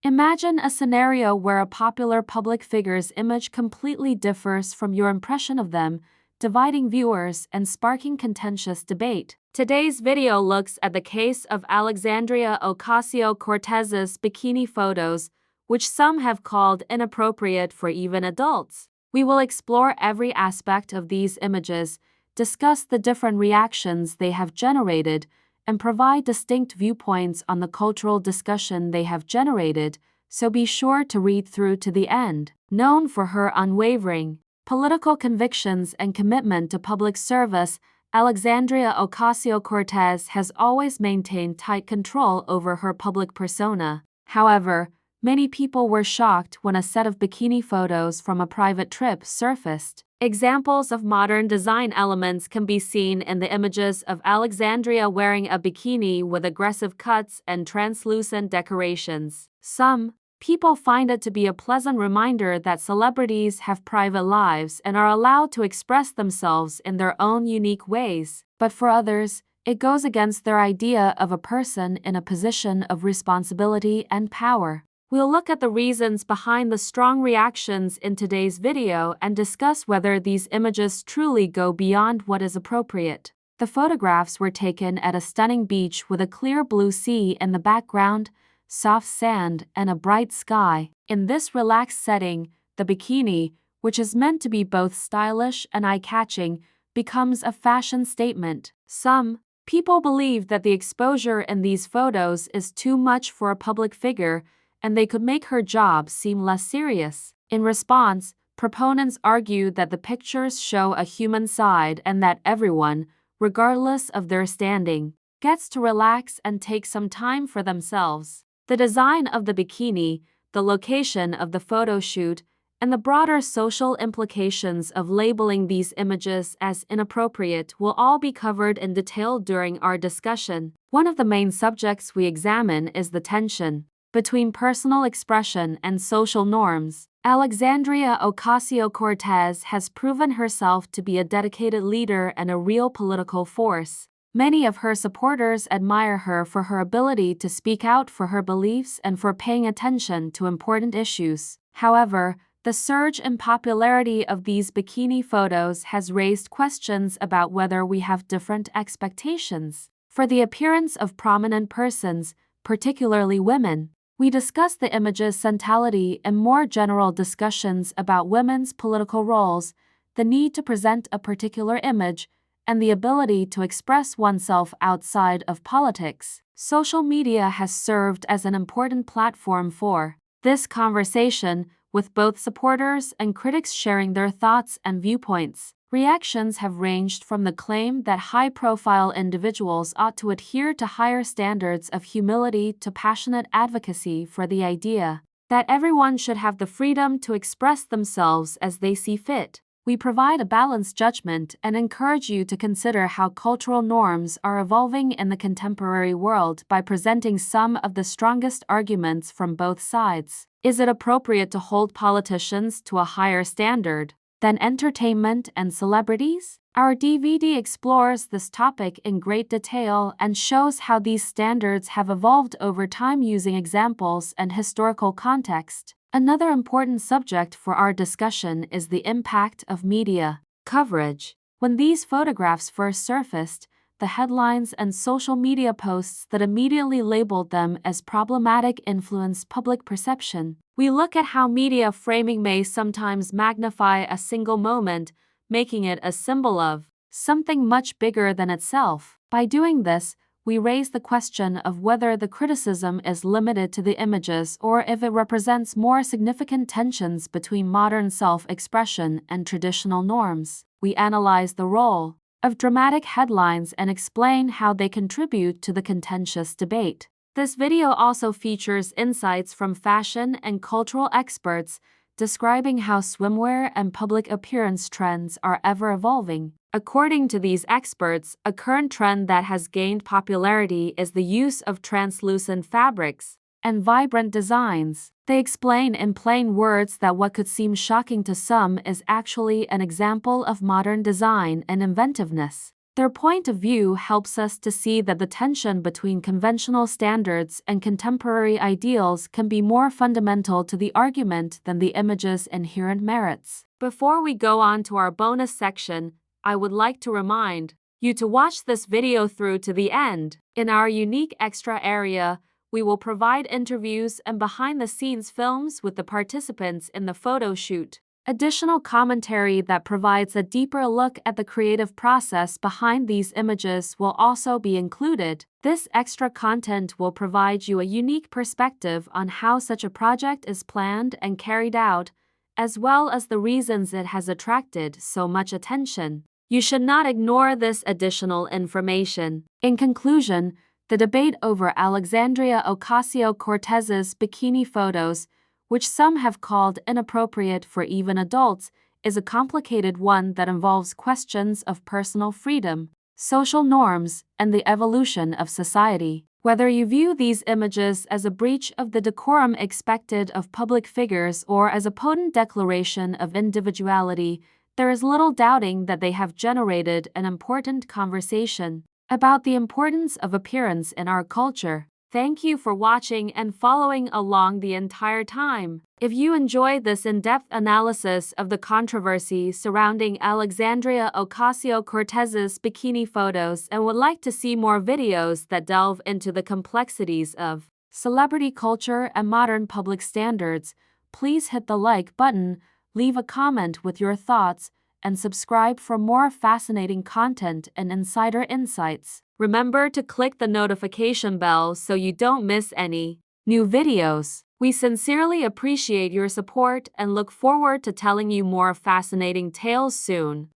Imagine a scenario where a popular public figure's image completely differs from your impression of them, dividing viewers and sparking contentious debate. Today's video looks at the case of Alexandria Ocasio-Cortez's bikini photos, which some have called inappropriate for even adults. We will explore every aspect of these images, discuss the different reactions they have generated, and provide distinct viewpoints on the cultural discussion they have generated, so be sure to read through to the end. Known for her unwavering political convictions and commitment to public service, Alexandria Ocasio-Cortez has always maintained tight control over her public persona. However, many people were shocked when a set of bikini photos from a private trip surfaced. Examples of modern design elements can be seen in the images of Alexandria wearing a bikini with aggressive cuts and translucent decorations. Some people find it to be a pleasant reminder that celebrities have private lives and are allowed to express themselves in their own unique ways, but for others, it goes against their idea of a person in a position of responsibility and power. We'll look at the reasons behind the strong reactions in today's video and discuss whether these images truly go beyond what is appropriate. The photographs were taken at a stunning beach with a clear blue sea in the background, soft sand, and a bright sky. In this relaxed setting, the bikini, which is meant to be both stylish and eye-catching, becomes a fashion statement. Some people believe that the exposure in these photos is too much for a public figure, and they could make her job seem less serious. In response, proponents argue that the pictures show a human side and that everyone, regardless of their standing, gets to relax and take some time for themselves. The design of the bikini, the location of the photo shoot, and the broader social implications of labeling these images as inappropriate will all be covered in detail during our discussion. One of the main subjects we examine is the tension between personal expression and social norms. Alexandria Ocasio-Cortez has proven herself to be a dedicated leader and a real political force. Many of her supporters admire her for her ability to speak out for her beliefs and for paying attention to important issues. However, the surge in popularity of these bikini photos has raised questions about whether we have different expectations for the appearance of prominent persons, particularly women. We discuss the image's centrality and more general discussions about women's political roles, the need to present a particular image, and the ability to express oneself outside of politics. Social media has served as an important platform for this conversation, with both supporters and critics sharing their thoughts and viewpoints. Reactions have ranged from the claim that high-profile individuals ought to adhere to higher standards of humility to passionate advocacy for the idea that everyone should have the freedom to express themselves as they see fit. We provide a balanced judgment and encourage you to consider how cultural norms are evolving in the contemporary world by presenting some of the strongest arguments from both sides. Is it appropriate to hold politicians to a higher standard than entertainment and celebrities? Our DVD explores this topic in great detail and shows how these standards have evolved over time using examples and historical context. Another important subject for our discussion is the impact of media coverage. When these photographs first surfaced, the headlines and social media posts that immediately labeled them as problematic influenced public perception. We look at how media framing may sometimes magnify a single moment, making it a symbol of something much bigger than itself. By doing this, we raise the question of whether the criticism is limited to the images or if it represents more significant tensions between modern self-expression and traditional norms. We analyze the role of dramatic headlines and explain how they contribute to the contentious debate. This video also features insights from fashion and cultural experts describing how swimwear and public appearance trends are ever evolving. According to these experts, a current trend that has gained popularity is the use of translucent fabrics and vibrant designs. They explain in plain words that what could seem shocking to some is actually an example of modern design and inventiveness. Their point of view helps us to see that the tension between conventional standards and contemporary ideals can be more fundamental to the argument than the image's inherent merits. Before we go on to our bonus section, I would like to remind you to watch this video through to the end. In our unique extra area, we will provide interviews and behind-the-scenes films with the participants in the photo shoot. Additional commentary that provides a deeper look at the creative process behind these images will also be included. This extra content will provide you a unique perspective on how such a project is planned and carried out, as well as the reasons it has attracted so much attention. You should not ignore this additional information. In conclusion, the debate over Alexandria Ocasio-Cortez's bikini photos, which some have called inappropriate for even adults, is a complicated one that involves questions of personal freedom, social norms, and the evolution of society. Whether you view these images as a breach of the decorum expected of public figures or as a potent declaration of individuality, there is little doubting that they have generated an important conversation about the importance of appearance in our culture. Thank you for watching and following along the entire time. If you enjoyed this in-depth analysis of the controversy surrounding Alexandria Ocasio-Cortez's bikini photos and would like to see more videos that delve into the complexities of celebrity culture and modern public standards, please hit the like button, leave a comment with your thoughts, and subscribe for more fascinating content and insider insights. Remember to click the notification bell so you don't miss any new videos. We sincerely appreciate your support and look forward to telling you more fascinating tales soon.